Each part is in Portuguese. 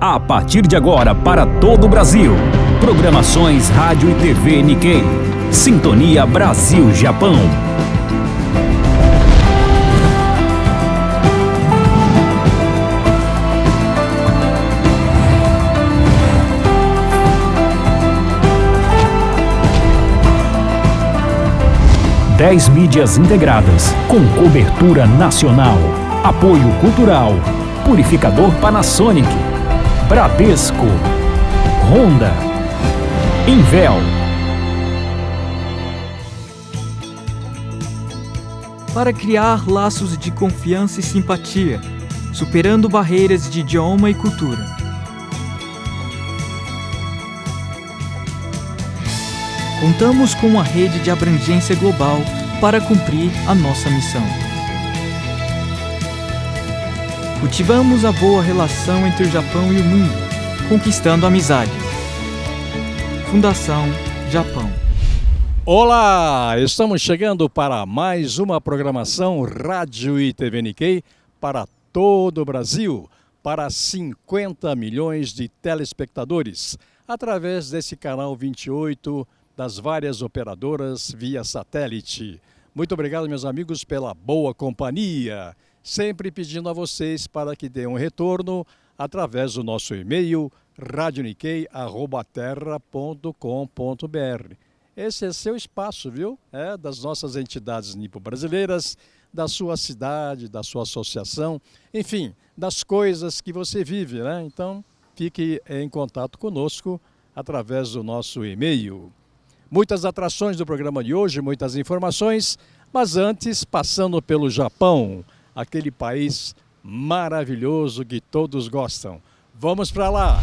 A partir de agora, para todo o Brasil. Programações Rádio e TV Nikkei. Sintonia Brasil-Japão. Dez mídias integradas, com cobertura nacional. Apoio cultural. Purificador Panasonic. Bradesco. Honda. Invel. Para criar laços de confiança e simpatia, superando barreiras de idioma e cultura. Contamos com uma rede de abrangência global para cumprir a nossa missão. Cultivamos a boa relação entre o Japão e o mundo, conquistando a amizade. Fundação Japão. Olá, estamos chegando para mais uma programação Rádio e TV Nikkei para todo o Brasil, para 50 milhões de telespectadores, através desse canal 28 das várias operadoras via satélite. Muito obrigado, meus amigos, pela boa companhia. Sempre pedindo a vocês para que dêem um retorno através do nosso e-mail radionikkei@terra.com.br. Esse é seu espaço, viu? Das nossas entidades nipo-brasileiras, da sua cidade, da sua associação, enfim, das coisas que você vive, né? Então, fique em contato conosco através do nosso e-mail. Muitas atrações do programa de hoje, muitas informações, mas antes, passando pelo Japão, aquele país maravilhoso que todos gostam. Vamos para lá!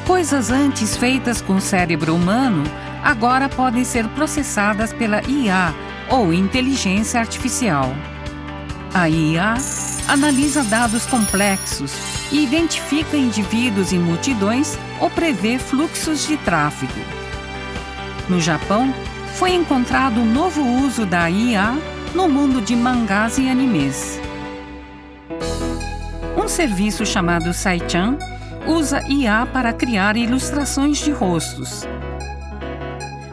Coisas antes feitas com o cérebro humano, agora podem ser processadas pela IA, ou inteligência artificial. A IA analisa dados complexos e identifica indivíduos em multidões ou prevê fluxos de tráfego. No Japão, foi encontrado um novo uso da IA no mundo de mangás e animes. Um serviço chamado Saichan usa IA para criar ilustrações de rostos.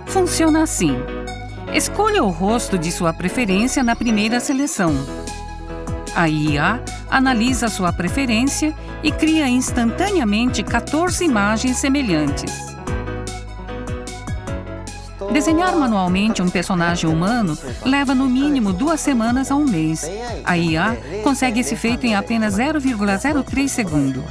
Funciona assim. Escolha o rosto de sua preferência na primeira seleção. A IA analisa sua preferência e cria instantaneamente 14 imagens semelhantes. Desenhar manualmente um personagem humano leva no mínimo 2 semanas a 1 mês. A IA consegue esse feito em apenas 0,03 segundo.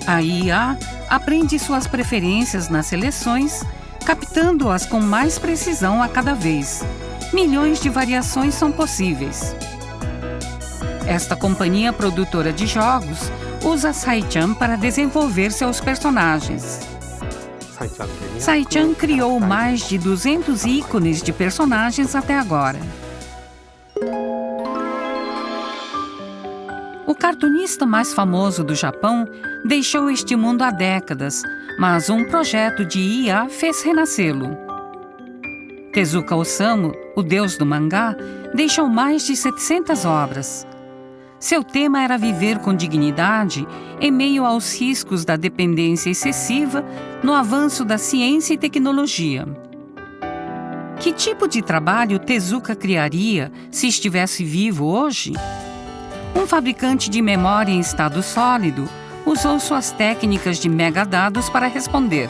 A IA aprende suas preferências nas seleções, captando-as com mais precisão a cada vez. Milhões de variações são possíveis. Esta companhia produtora de jogos usa Saichan para desenvolver seus personagens. Saichan criou mais de 200 ícones de personagens até agora. O cartunista mais famoso do Japão deixou este mundo há décadas, mas um projeto de IA fez renascê-lo. Tezuka Osamu, o deus do mangá, deixou mais de 700 obras. Seu tema era viver com dignidade em meio aos riscos da dependência excessiva no avanço da ciência e tecnologia. Que tipo de trabalho Tezuka criaria se estivesse vivo hoje? Um fabricante de memória em estado sólido usou suas técnicas de megadados para responder.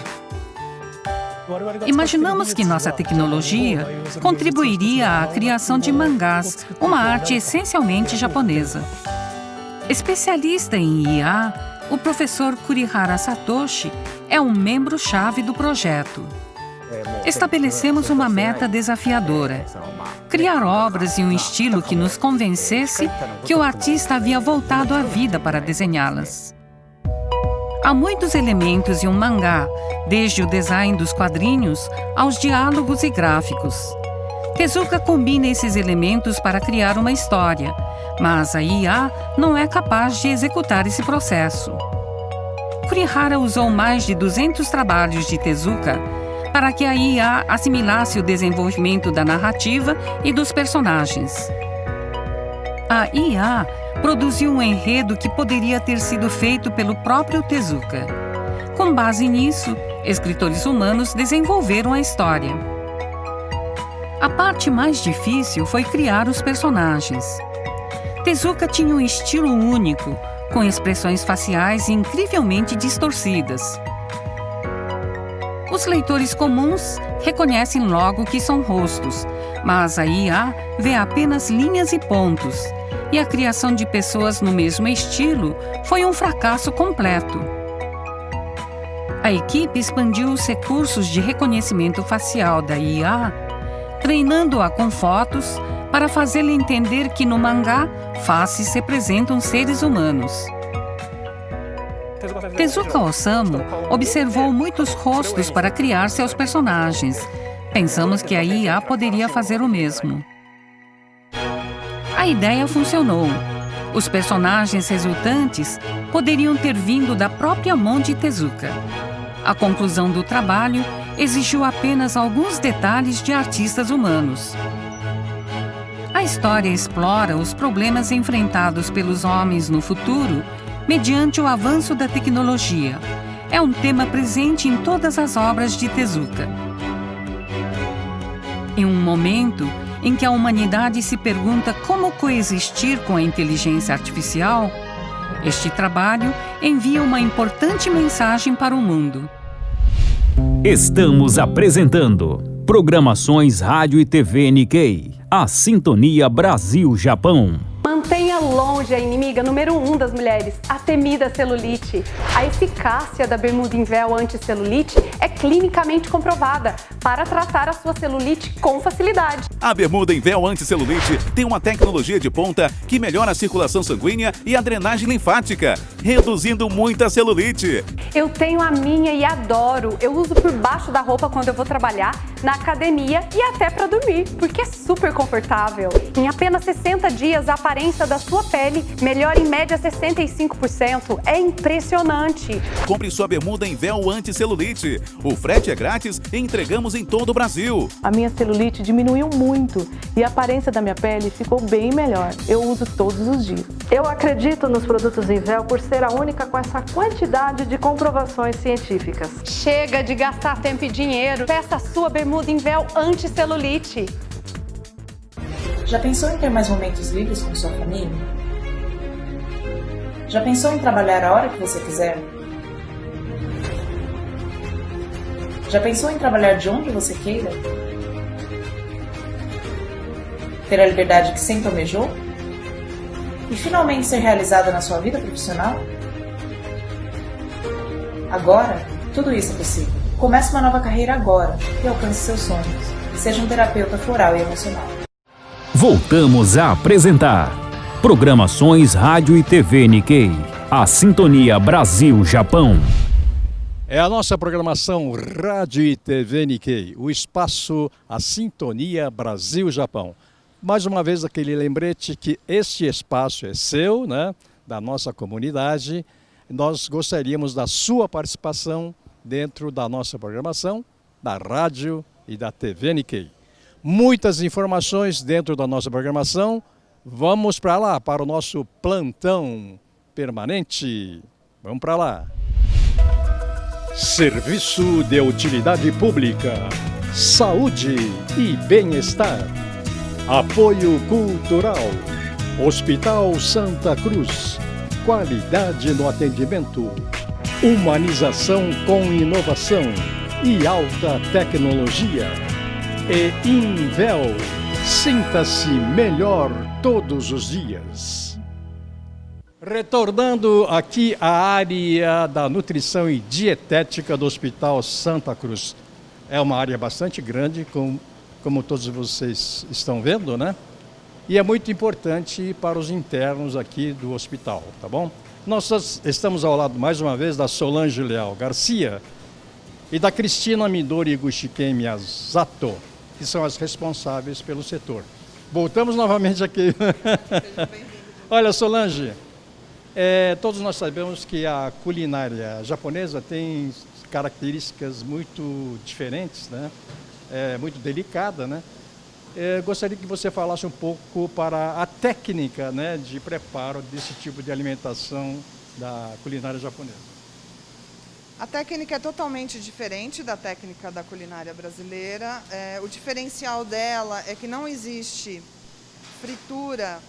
Imaginamos que nossa tecnologia contribuiria à criação de mangás, uma arte essencialmente japonesa. Especialista em IA, o professor Kurihara Satoshi é um membro-chave do projeto. Estabelecemos uma meta desafiadora: criar obras em um estilo que nos convencesse que o artista havia voltado à vida para desenhá-las. Há muitos elementos em um mangá, desde o design dos quadrinhos aos diálogos e gráficos. Tezuka combina esses elementos para criar uma história, mas a IA não é capaz de executar esse processo. Kurihara usou mais de 200 trabalhos de Tezuka, para que a IA assimilasse o desenvolvimento da narrativa e dos personagens. A IA produziu um enredo que poderia ter sido feito pelo próprio Tezuka. Com base nisso, escritores humanos desenvolveram a história. A parte mais difícil foi criar os personagens. Tezuka tinha um estilo único, com expressões faciais incrivelmente distorcidas. Os leitores comuns reconhecem logo que são rostos, mas a IA vê apenas linhas e pontos, e a criação de pessoas no mesmo estilo foi um fracasso completo. A equipe expandiu os recursos de reconhecimento facial da IA, treinando-a com fotos para fazê-la entender que no mangá faces representam seres humanos. Tezuka Osamu observou muitos rostos para criar seus personagens. Pensamos que a IA poderia fazer o mesmo. A ideia funcionou. Os personagens resultantes poderiam ter vindo da própria mão de Tezuka. A conclusão do trabalho exigiu apenas alguns detalhes de artistas humanos. A história explora os problemas enfrentados pelos homens no futuro mediante o avanço da tecnologia. É um tema presente em todas as obras de Tezuka. Em um momento em que a humanidade se pergunta como coexistir com a inteligência artificial, este trabalho envia uma importante mensagem para o mundo. Estamos apresentando Programações Rádio e TV Nikkei, a Sintonia Brasil-Japão. Mantenha longe a inimiga número 1 das mulheres, a temida celulite. A eficácia da bermuda em véu anti-celulite é clinicamente comprovada para tratar a sua celulite com facilidade. A bermuda em véu anti-celulite tem uma tecnologia de ponta que melhora a circulação sanguínea e a drenagem linfática, reduzindo muita celulite. Eu tenho a minha e adoro. Eu uso por baixo da roupa quando eu vou trabalhar, na academia e até para dormir, porque é super confortável. Em apenas 60 dias, a aparência da sua pele melhora em média 65%. É impressionante. Compre sua bermuda em véu anti-celulite. O frete é grátis e entregamos em todo o Brasil. A minha celulite diminuiu muito e a aparência da minha pele ficou bem melhor. Eu uso todos os dias. Eu acredito nos produtos em véu por ser a única com essa quantidade de comprovações científicas. Chega de gastar tempo e dinheiro. Peça a sua bermuda em véu anti-celulite. Já pensou em ter mais momentos livres com sua família? Já pensou em trabalhar a hora que você quiser? Já pensou em trabalhar de onde você queira? Ter a liberdade que sempre almejou? E finalmente ser realizada na sua vida profissional? Agora, tudo isso é possível. Comece uma nova carreira agora e alcance seus sonhos. Seja um terapeuta floral e emocional. Voltamos a apresentar Programações Rádio e TV Nikkei, a Sintonia Brasil-Japão. É a nossa programação Rádio e TV Nikkei, o espaço A Sintonia Brasil-Japão. Mais uma vez aquele lembrete que este espaço é seu, né, da nossa comunidade. Nós gostaríamos da sua participação dentro da nossa programação, da rádio e da TV Nikkei. Muitas informações dentro da nossa programação. Vamos para lá, para o nosso plantão permanente. Vamos para lá. Serviço de utilidade pública, saúde e bem-estar. Apoio cultural. Hospital Santa Cruz. Qualidade no atendimento. Humanização com inovação e alta tecnologia. E Invel, sinta-se melhor todos os dias. Retornando aqui à área da nutrição e dietética do Hospital Santa Cruz. É uma área bastante grande, como todos vocês estão vendo, né? E é muito importante para os internos aqui do hospital, tá bom? Nós estamos ao lado, mais uma vez, da Solange Leal Garcia e da Cristina Midori Guchiken Miyazato, que são as responsáveis pelo setor. Voltamos novamente aqui. Olha, Solange, todos nós sabemos que a culinária japonesa tem características muito diferentes, né? Muito delicada, né? Gostaria que você falasse um pouco para a técnica, né, de preparo desse tipo de alimentação da culinária japonesa. A técnica é totalmente diferente da técnica da culinária brasileira. O diferencial dela é que não existe fritura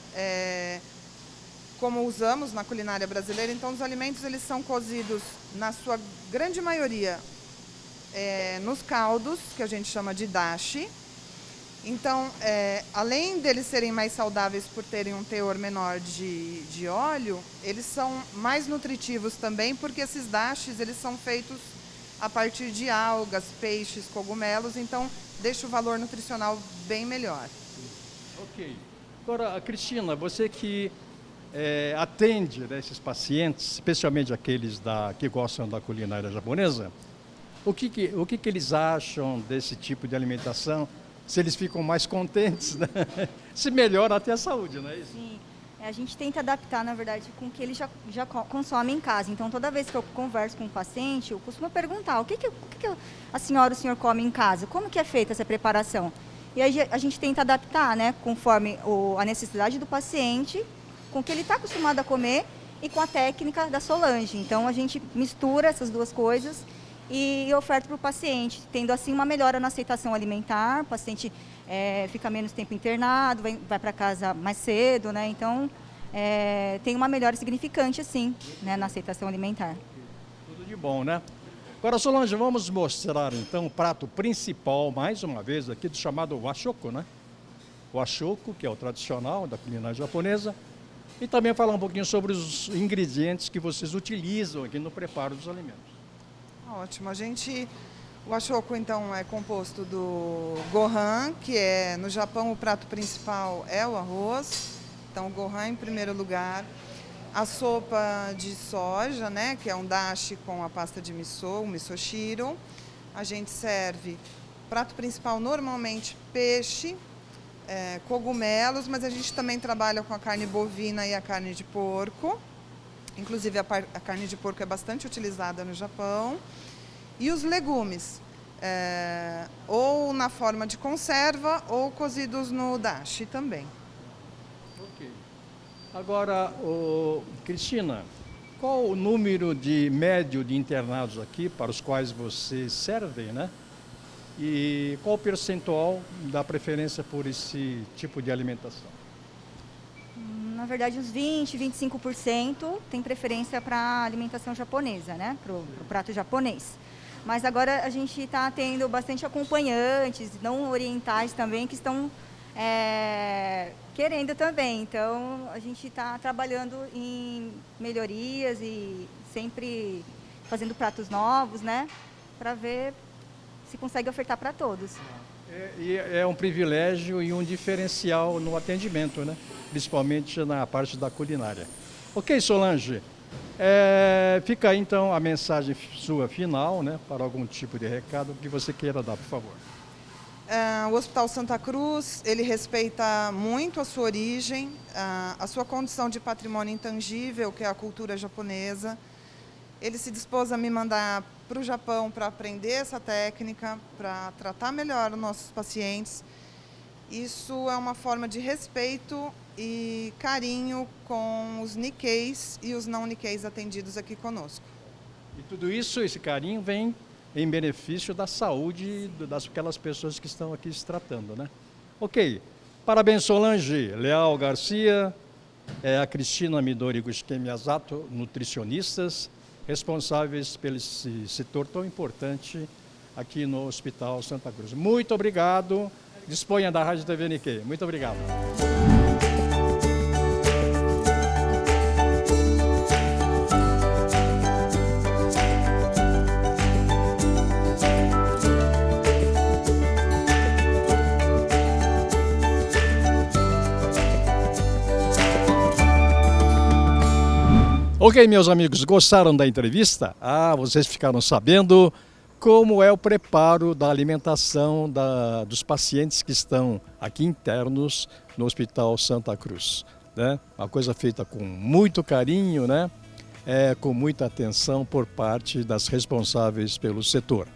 como usamos na culinária brasileira. Então, os alimentos eles são cozidos, na sua grande maioria, nos caldos, que a gente chama de dashi. Então, além deles serem mais saudáveis por terem um teor menor de óleo, eles são mais nutritivos também, porque esses dashis eles são feitos a partir de algas, peixes, cogumelos, então deixa o valor nutricional bem melhor. Ok. Agora, Cristina, você que atende, né, esses pacientes, especialmente aqueles que gostam da culinária japonesa, o que eles acham desse tipo de alimentação? Se eles ficam mais contentes, né? Se melhora até a saúde, não é isso? Sim, a gente tenta adaptar, na verdade, com o que ele já consome em casa. Então, toda vez que eu converso com o paciente, eu costumo perguntar o que a senhora, o senhor come em casa? Como que é feita essa preparação? E aí a gente tenta adaptar, né, conforme a necessidade do paciente, com o que ele está acostumado a comer e com a técnica da Solange. Então, a gente mistura essas duas coisas e oferta para o paciente, tendo assim uma melhora na aceitação alimentar. O paciente fica menos tempo internado, vai para casa mais cedo, né? Então, tem uma melhora significante, assim, né, na aceitação alimentar. Tudo de bom, né? Agora, Solange, vamos mostrar, então, o prato principal, mais uma vez, aqui, do chamado washoku, né? O washoku, que é o tradicional da culinária japonesa, e também falar um pouquinho sobre os ingredientes que vocês utilizam aqui no preparo dos alimentos. Ótimo. O washoku, então, é composto do gohan, que no Japão o prato principal é o arroz. Então, o gohan em primeiro lugar. A sopa de soja, né, que é um dashi com a pasta de miso, o misoshiro. A gente serve, prato principal, normalmente peixe, cogumelos, mas a gente também trabalha com a carne bovina e a carne de porco. Inclusive, a carne de porco é bastante utilizada no Japão. E os legumes, ou na forma de conserva, ou cozidos no dashi também. Ok. Agora, Cristina, qual o número médio de internados aqui para os quais vocês servem, né? E qual o percentual da preferência por esse tipo de alimentação? Na verdade, uns 20%, 25% tem preferência para a alimentação japonesa, né? Para o prato japonês. Mas agora a gente está tendo bastante acompanhantes, não orientais também, que estão querendo também. Então, a gente está trabalhando em melhorias e sempre fazendo pratos novos, né? Para ver se consegue ofertar para todos. É um privilégio e um diferencial no atendimento, né? Principalmente na parte da culinária. Ok, Solange, fica aí então a mensagem sua final, né? Para algum tipo de recado que você queira dar, por favor. O Hospital Santa Cruz, ele respeita muito a sua origem, a sua condição de patrimônio intangível, que é a cultura japonesa. Ele se dispôs a me mandar para o Japão para aprender essa técnica, para tratar melhor os nossos pacientes. Isso é uma forma de respeito e carinho com os Nikkeis e os não Nikkeis atendidos aqui conosco. E tudo isso, esse carinho, vem em benefício da saúde daquelas pessoas que estão aqui se tratando, né? Ok. Parabéns, Solange Leal Garcia, a Cristina Midori Gusuke Miyazato, nutricionistas, responsáveis pelo esse setor tão importante aqui no Hospital Santa Cruz. Muito obrigado. Disponha da Rádio TV Nikkei. Muito obrigado. Ok, meus amigos, gostaram da entrevista? Vocês ficaram sabendo como é o preparo da alimentação dos pacientes que estão aqui internos no Hospital Santa Cruz, né? Uma coisa feita com muito carinho, né? com muita atenção por parte das responsáveis pelo setor.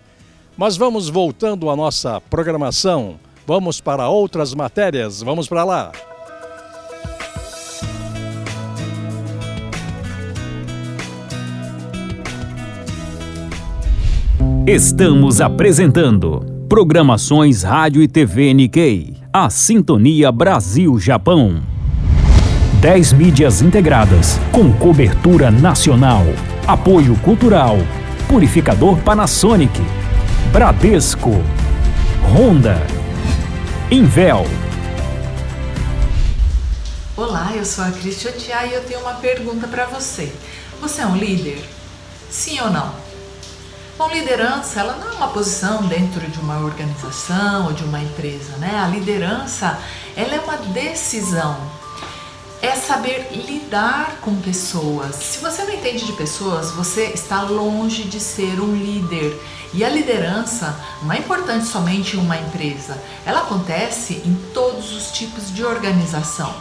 Mas vamos voltando à nossa programação, vamos para outras matérias, vamos para lá. Estamos apresentando Programações Rádio e TV Nikkei, a Sintonia Brasil-Japão. 10 mídias integradas, com cobertura nacional, apoio cultural, Purificador Panasonic, Bradesco, Honda, Invel. Olá, eu sou a Cristian Tia e eu tenho uma pergunta para você. Você é um líder? Sim ou não? Bom, liderança, ela não é uma posição dentro de uma organização ou de uma empresa, né? A liderança, ela é uma decisão. É saber lidar com pessoas. Se você não entende de pessoas, você está longe de ser um líder. E a liderança não é importante somente em uma empresa. Ela acontece em todos os tipos de organização.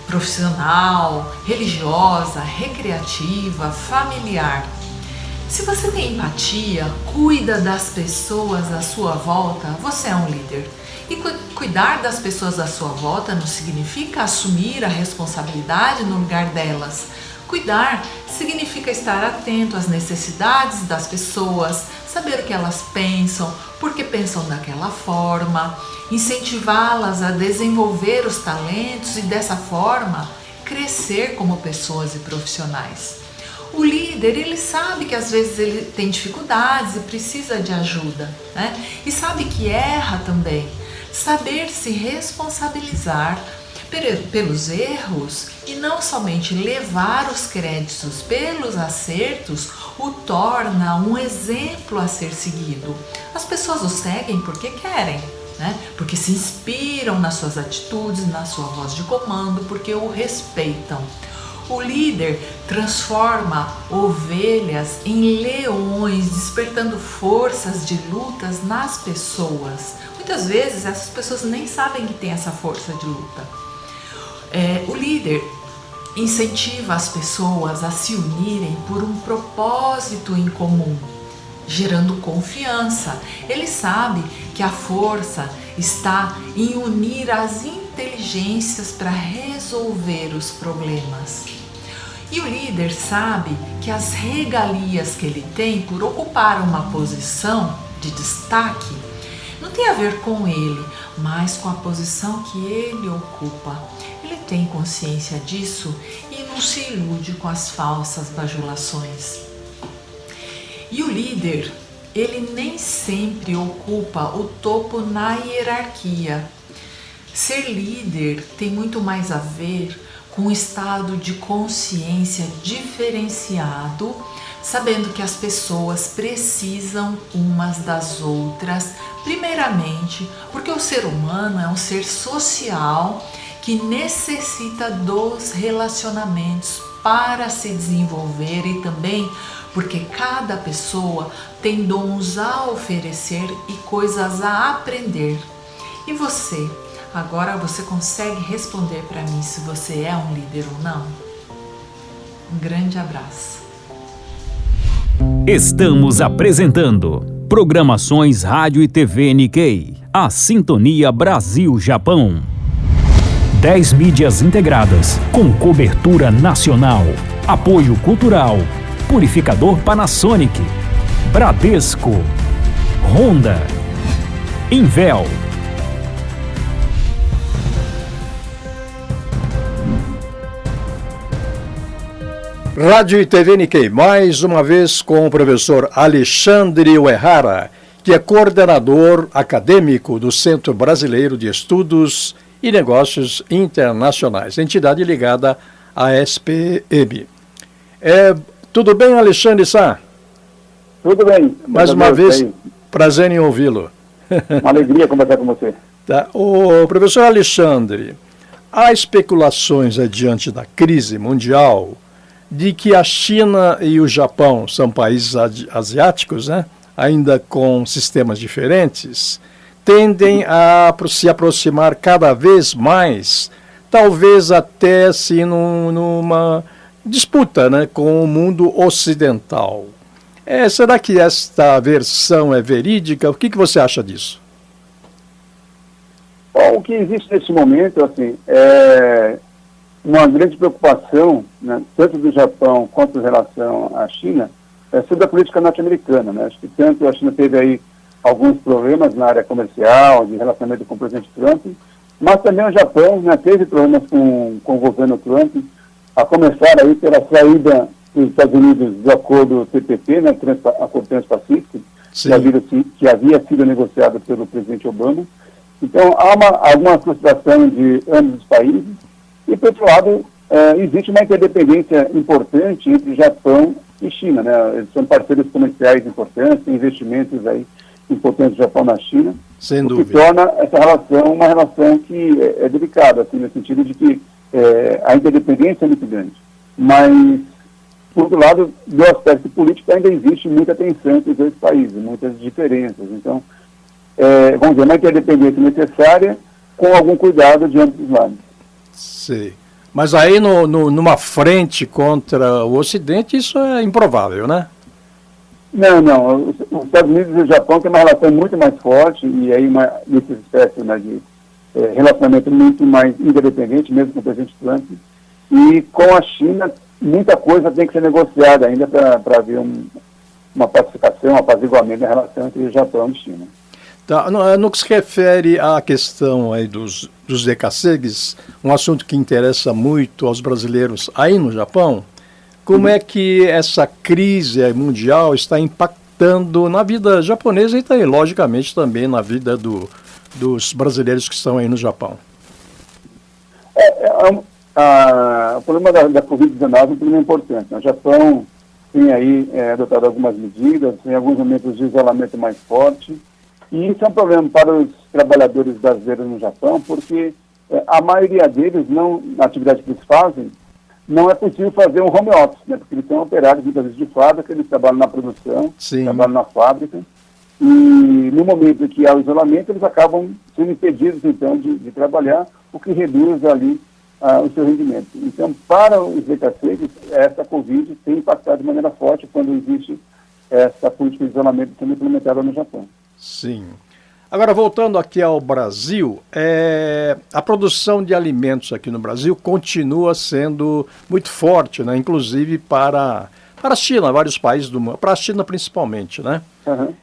Profissional, religiosa, recreativa, familiar. Se você tem empatia, cuida das pessoas à sua volta, você é um líder. E cuidar das pessoas à sua volta não significa assumir a responsabilidade no lugar delas. Cuidar significa estar atento às necessidades das pessoas, saber o que elas pensam, por que pensam daquela forma, incentivá-las a desenvolver os talentos e dessa forma crescer como pessoas e profissionais. O líder, ele sabe que às vezes ele tem dificuldades e precisa de ajuda, né? E sabe que erra também. Saber se responsabilizar pelos erros e não somente levar os créditos pelos acertos o torna um exemplo a ser seguido. As pessoas o seguem porque querem, né? Porque se inspiram nas suas atitudes, na sua voz de comando, porque o respeitam. O líder transforma ovelhas em leões, despertando forças de lutas nas pessoas. Muitas vezes essas pessoas nem sabem que tem essa força de luta. O líder incentiva as pessoas a se unirem por um propósito em comum, gerando confiança. Ele sabe que a força está em unir as inteligências para resolver os problemas. E o líder sabe que as regalias que ele tem por ocupar uma posição de destaque não tem a ver com ele, mas com a posição que ele ocupa. Ele tem consciência disso e não se ilude com as falsas bajulações. E o líder, ele nem sempre ocupa o topo na hierarquia. Ser líder tem muito mais a ver com um estado de consciência diferenciado, sabendo que as pessoas precisam umas das outras, primeiramente porque o ser humano é um ser social que necessita dos relacionamentos para se desenvolver e também porque cada pessoa tem dons a oferecer e coisas a aprender. E você? Agora você consegue responder para mim se você é um líder ou não? Um grande abraço. Estamos apresentando Programações Rádio e TV Nikkei, a Sintonia Brasil-Japão. 10 mídias integradas, com cobertura nacional, apoio cultural, Purificador Panasonic, Bradesco, Honda, Invel. Rádio e TV Nikkei, mais uma vez com o professor Alexandre Uehara, que é coordenador acadêmico do Centro Brasileiro de Estudos e Negócios Internacionais, entidade ligada à SPM. Tudo bem, Alexandre Sá? Tudo bem. Mais uma vez, prazer em ouvi-lo. Uma alegria conversar com você. Tá. O professor Alexandre, há especulações diante da crise mundial de que a China e o Japão são países asiáticos, né? Ainda com sistemas diferentes, tendem a se aproximar cada vez mais, talvez até assim disputa, né, com o mundo ocidental. Será que esta versão é verídica? O que você acha disso? Bom, o que existe nesse momento, assim, é uma grande preocupação, né, tanto do Japão quanto em relação à China, sobre a política norte-americana, né? Acho que tanto a China teve aí alguns problemas na área comercial, de relacionamento com o presidente Trump, mas também o Japão, né, teve problemas com o governo Trump, a começar aí pela saída dos Estados Unidos do acordo TPP, né, Acordo Trans-Pacífico, que havia sido negociado pelo presidente Obama. Então, há alguma frustração de ambos os países, e, por outro lado, existe uma interdependência importante entre Japão e China, né? Eles são parceiros comerciais importantes, tem investimentos aí importantes do Japão na China, sem o dúvida, que torna essa relação uma relação que é delicada, assim, no sentido de que a interdependência é muito grande. Mas, por outro lado, do aspecto político, ainda existe muita tensão entre os dois países, muitas diferenças. Então, vamos dizer, uma interdependência necessária com algum cuidado de ambos os lados. Sim. Mas aí, numa frente contra o Ocidente, isso é improvável, né? Não. Os Estados Unidos e o Japão têm uma relação muito mais forte, e aí uma espécie, né, de relacionamento muito mais interdependente, mesmo com o presidente Trump. E com a China, muita coisa tem que ser negociada ainda para haver uma pacificação, um apaziguamento na relação entre o Japão e a China. Tá, no que se refere à questão aí dos decassegues, um assunto que interessa muito aos brasileiros aí no Japão, como é que essa crise mundial está impactando na vida japonesa e também, logicamente, também na vida dos brasileiros que estão aí no Japão? O problema da Covid-19 é um problema importante. O Japão tem aí adotado algumas medidas, tem alguns momentos de isolamento mais forte. E isso é um problema para os trabalhadores brasileiros no Japão, porque a maioria deles, na atividade que eles fazem, não é possível fazer um home office, né? Porque eles são operários, muitas vezes, de fábrica, eles trabalham na produção, trabalham na fábrica, e no momento que há o isolamento, eles acabam sendo impedidos, então, de trabalhar, o que reduz ali o seu rendimento. Então, para os decassegues, essa Covid tem impactado de maneira forte quando existe essa política de isolamento sendo implementada no Japão. Sim. Agora, voltando aqui ao Brasil, a produção de alimentos aqui no Brasil continua sendo muito forte, né? Inclusive para a China, vários países do mundo, para a China principalmente, né? Uhum.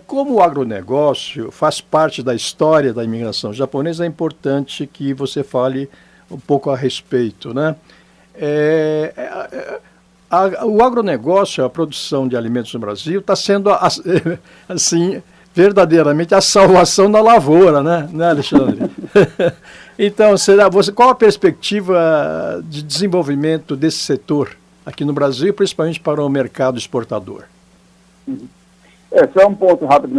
Como o agronegócio faz parte da história da imigração japonesa, é importante que você fale um pouco a respeito, né? O agronegócio, a produção de alimentos no Brasil, está sendo, assim, verdadeiramente a salvação da lavoura, né Alexandre? Então, qual a perspectiva de desenvolvimento desse setor aqui no Brasil, principalmente para o mercado exportador? Só um ponto rápido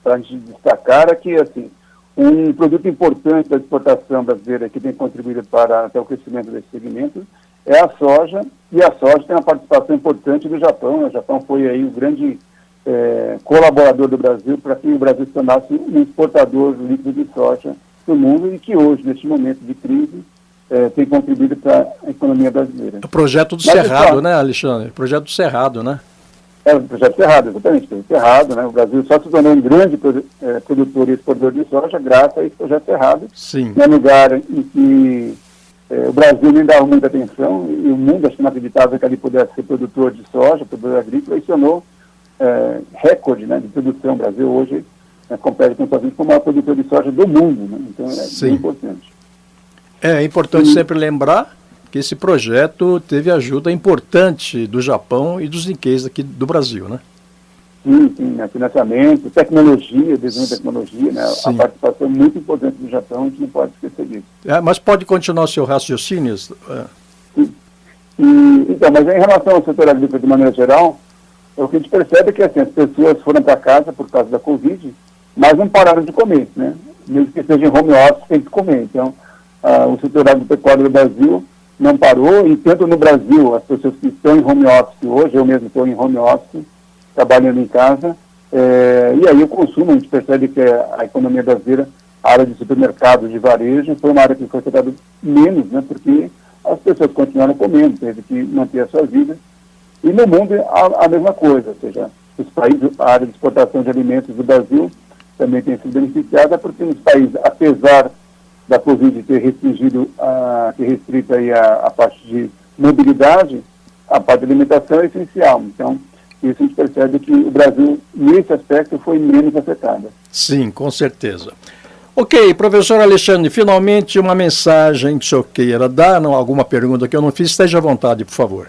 para a gente destacar é que, assim, um produto importante da exportação brasileira que tem contribuído para até o crescimento desse segmento é a soja, e a soja tem uma participação importante do Japão. O Japão foi aí o grande colaborador do Brasil para que o Brasil se tornasse um exportador líquido de soja do mundo e que hoje, neste momento de crise, tem contribuído para a economia brasileira. O projeto do Cerrado, né, Alexandre? O projeto do Cerrado, né? O projeto Cerrado, exatamente. O projeto Cerrado, né? O Brasil só se tornou um grande produtor e exportador de soja graças a esse projeto Cerrado. Sim. Num lugar em que o Brasil nem dava muita atenção, e o mundo acho que não acreditava que ele pudesse ser produtor de soja, produtor agrícola, e tornou recorde, né, de produção. O Brasil hoje compete com os Estados Unidos como o maior produtor de soja do mundo, né? Então bem importante. É importante sempre lembrar que esse projeto teve ajuda importante do Japão e dos Nikkei aqui do Brasil, né? Sim, financiamento, tecnologia, desenho de tecnologia, né? A participação é muito importante do Japão, a gente não pode esquecer disso. Mas pode continuar o seu raciocínio? Então, mas em relação ao setor agrícola de maneira geral, o que a gente percebe é que assim, as pessoas foram para casa por causa da Covid, mas não pararam de comer, né? Mesmo que seja em home office, tem que comer. Então, o setor agropecuário do Brasil não parou, e tanto no Brasil, as pessoas que estão em home office hoje, eu mesmo estou em home office, trabalhando em casa, e aí o consumo, a gente percebe que a economia brasileira, a área de supermercado, de varejo, foi uma área que foi afetada menos, né? Porque as pessoas continuaram comendo, teve que manter a sua vida. E no mundo a mesma coisa, ou seja, os países, a área de exportação de alimentos do Brasil também tem sido beneficiada, porque nos países, apesar da Covid ter restrito aí a parte de mobilidade, a parte de alimentação é essencial. Então, isso a gente percebe que o Brasil, nesse aspecto, foi menos afetado. Sim, com certeza. Ok, professor Alexandre, finalmente uma mensagem que o senhor queira dar, alguma pergunta que eu não fiz, esteja à vontade, por favor.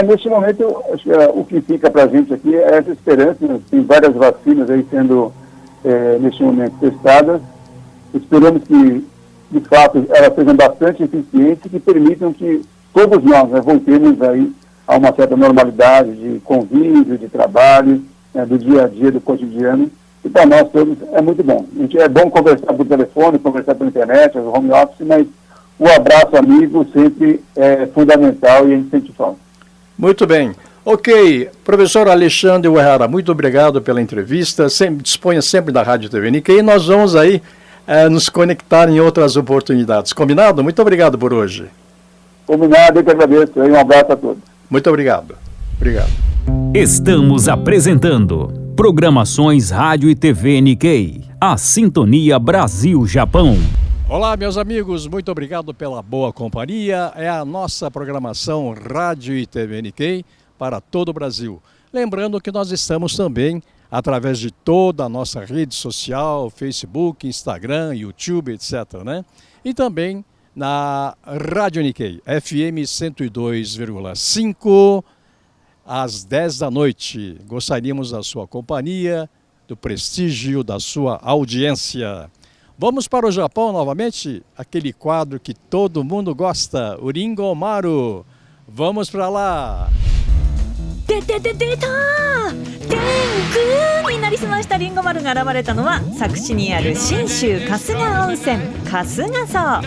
Neste momento, acho que, o que fica para a gente aqui é essa esperança. Tem várias vacinas aí sendo, neste momento, testadas. Esperamos que, de fato, elas sejam bastante eficientes e que permitam que todos nós voltemos aí a uma certa normalidade de convívio, de trabalho, do dia a dia, do cotidiano. E para nós todos é muito bom. É bom conversar por telefone, conversar pela internet, no home office, mas o abraço amigo sempre é fundamental e a gente sente falta. Muito bem. Ok, professor Alexandre Uehara, muito obrigado pela entrevista. Disponha sempre da Rádio TV Nikkei e nós vamos aí nos conectar em outras oportunidades. Combinado? Muito obrigado por hoje. Combinado, eu que agradeço. Um abraço a todos. Muito obrigado. Obrigado. Estamos apresentando Programações Rádio e TV Nikkei, a Sintonia Brasil-Japão. Olá, meus amigos, muito obrigado pela boa companhia. É a nossa programação Rádio e TV Nikkei para todo o Brasil. Lembrando que nós estamos também através de toda a nossa rede social, Facebook, Instagram, YouTube, etc., né? E também na Rádio Nikkei, FM 102,5, às 10 da noite. Gostaríamos da sua companhia, do prestígio da sua audiência. Vamos para o Japão novamente, aquele quadro que todo mundo gosta, o Ringo Maru. Vamos para lá! Tenku! になりすましたリンゴ丸が現れたのは佐久市にある信州春日温泉春日荘。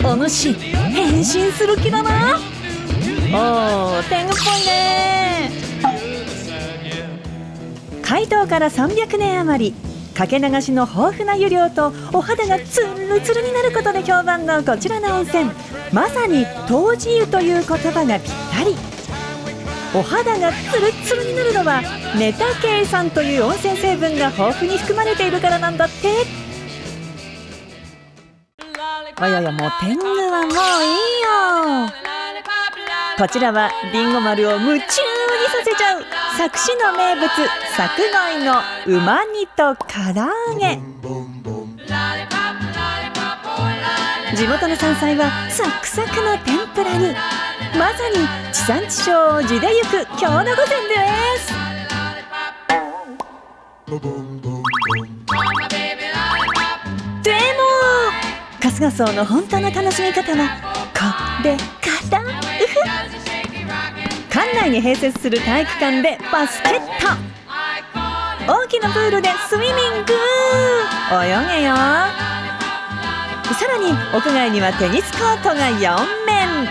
お主変身する気だな。おー、天狗っぽいね。開湯から300年余り、かけ流しの豊富な湯量とお肌がツルツルになることで評判のこちらの温泉、まさに湯治湯という言葉がぴったり。お肌がツルツルになるのはメタケイ酸という温泉成分が豊富に含まれているからなんだって。いやいや、もう天狗はもういいよ。こちらはりんご丸を夢中にさせちゃう佐久市の名物、佐久鯉のうま煮と唐揚げ。地元の山菜はサクサクの天ぷらに、まさに地産地消を地で行く郷土御膳です。でも春日荘の本当の楽しみ方はこれから。館内に併設する体育館でバスケット、大きなプールでスイミング、泳げよ。さらに屋外にはテニスコートが4面、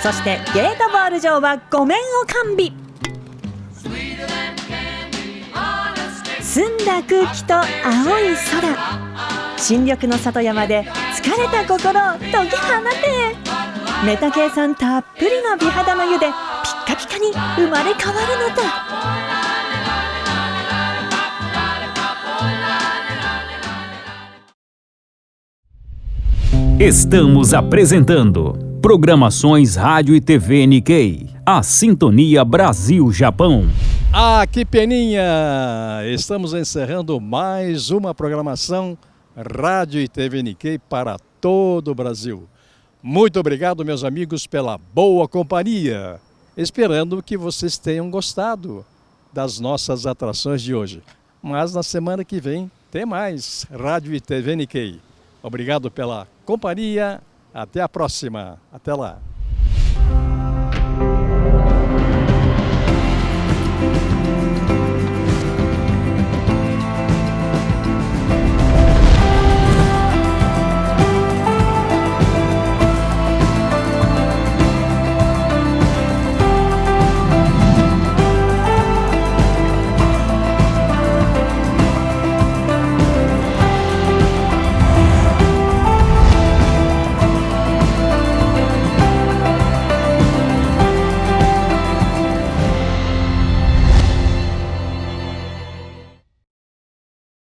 そしてゲートボール場は5面を完備。澄んだ空気と青い空、新緑の里山で疲れた心を解き放て。メタケイ酸たっぷりの美肌の湯でピッカピカに生まれ変わるのだ。Estamos apresentando Programações Rádio e TV Nikkei, a Sintonia Brasil-Japão. Ah, que peninha! Estamos encerrando mais uma programação Rádio e TV Nikkei para todo o Brasil. Muito obrigado, meus amigos, pela boa companhia. Esperando que vocês tenham gostado das nossas atrações de hoje. Mas na semana que vem tem mais Rádio e TV Nikkei. Obrigado pela companhia. Até a próxima. Até lá.